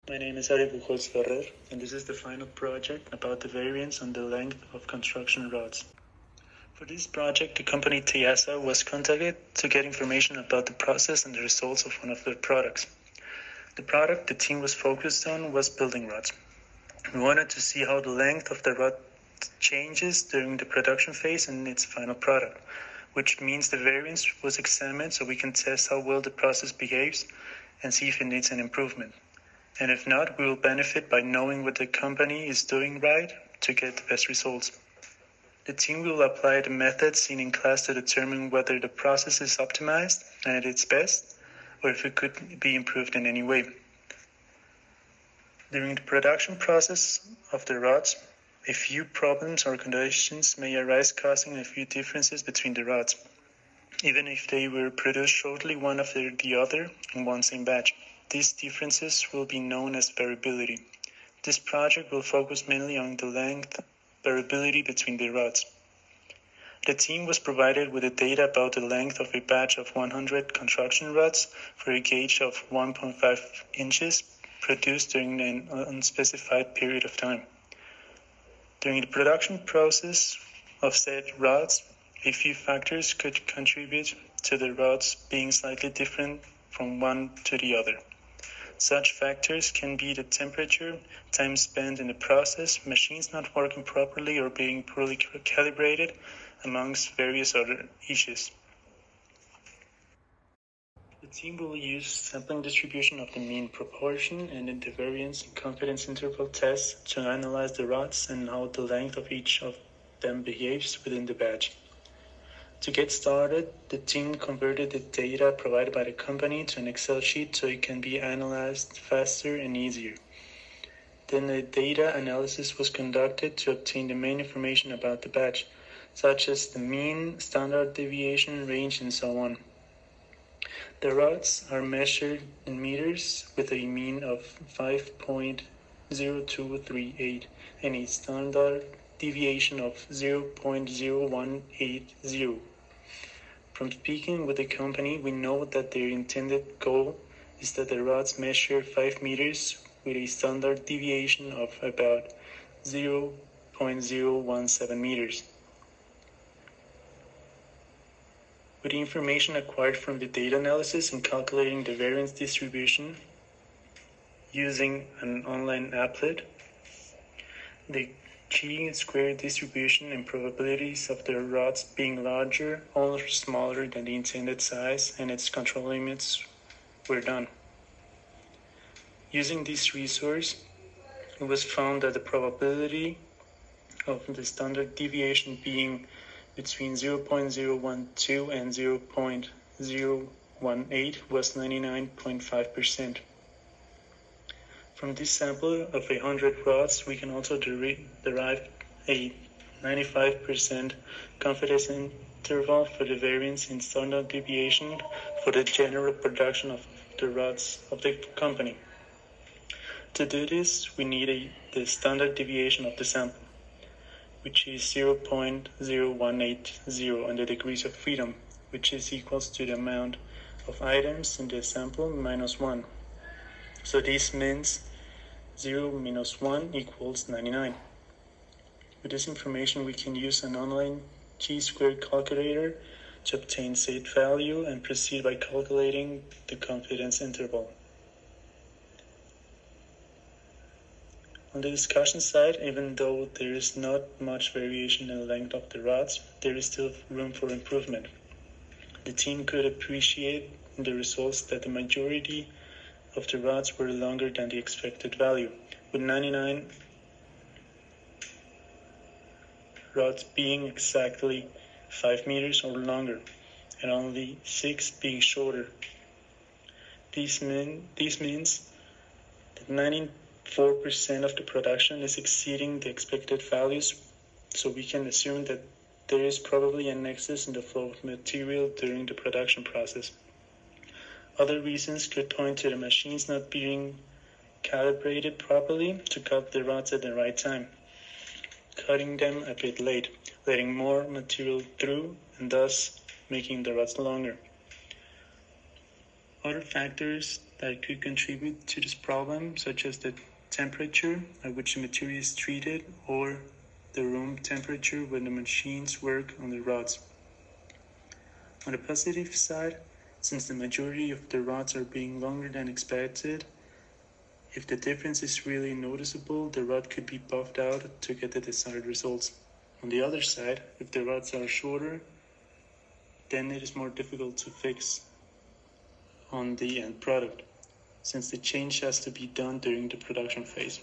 My name is Ari Buchholz Ferrer, and this is the final project about the variance on the length of construction rods. For this project, the company TIASA was contacted to get information about the process and the results of one of their products. The product the team was focused on was building rods. We wanted to see how the length of the rod changes during the production phase and its final product, which means the variance was examined so we can test how well the process behaves and see if it needs an improvement. And if not, we will benefit by knowing what the company is doing right to get the best results. The team will apply the methods seen in class to determine whether the process is optimized and at its best, or if it could be improved in any way. During the production process of the rods, a few problems or conditions may arise, causing a few differences between the rods, even if they were produced shortly one after the other in one same batch. These differences will be known as variability. This project will focus mainly on the length variability between the rods. The team was provided with the data about the length of a batch of 100 construction rods for a gauge of 1.5 inches produced during an unspecified period of time. During the production process of said rods, a few factors could contribute to the rods being slightly different from one to the other. Such factors can be the temperature, time spent in the process, machines not working properly or being poorly calibrated, amongst various other issues. The team will use sampling distribution of the mean proportion and the variance and confidence interval tests to analyze the rods and how the length of each of them behaves within the batch. To get started, the team converted the data provided by the company to an Excel sheet so it can be analyzed faster and easier. Then the data analysis was conducted to obtain the main information about the batch, such as the mean, standard deviation, range, and so on. The rods are measured in meters with a mean of 5.0238 and a standard deviation of 0.0180. From speaking with the company, we know that their intended goal is that the rods measure 5 meters with a standard deviation of about 0.017 meters. With the information acquired from the data analysis and calculating the variance distribution using an online applet, the chi-square distribution and probabilities of the rods being larger or smaller than the intended size and its control limits were done. Using this resource, it was found that the probability of the standard deviation being between 0.012 and 0.018 was 99.5%. From this sample of 100 rods, we can also derive a 95% confidence interval for the variance in standard deviation for the general production of the rods of the company. To do this, we need the standard deviation of the sample, which is 0.0180, and the degrees of freedom, which is equals to the amount of items in the sample minus 1. So this means 0 minus 1 equals 99. With this information, we can use an online chi-square calculator to obtain said value and proceed by calculating the confidence interval. On the discussion side, even though there is not much variation in the length of the rods, there is still room for improvement. The team could appreciate in the results that the majority of the rods were longer than the expected value, with 99 rods being exactly 5 meters or longer, and only 6 being shorter. This means that 94% of the production is exceeding the expected values, so we can assume that there is probably an excess in the flow of material during the production process. Other reasons could point to the machines not being calibrated properly to cut the rods at the right time, cutting them a bit late, letting more material through, and thus making the rods longer. Other factors that could contribute to this problem, such as the temperature at which the material is treated or the room temperature when the machines work on the rods. On the positive side, since the majority of the rods are being longer than expected, if the difference is really noticeable, the rod could be buffed out to get the desired results. On the other side, if the rods are shorter, then it is more difficult to fix on the end product, since the change has to be done during the production phase.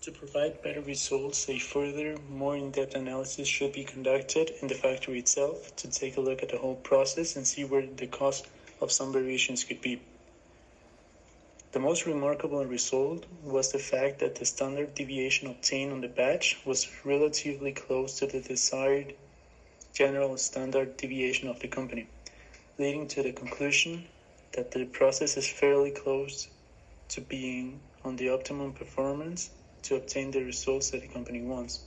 To provide better results, a further, more in-depth analysis should be conducted in the factory itself to take a look at the whole process and see where the cause of some variations could be. The most remarkable result was the fact that the standard deviation obtained on the batch was relatively close to the desired general standard deviation of the company, leading to the conclusion that the process is fairly close to being on the optimum performance to obtain the results that the company wants.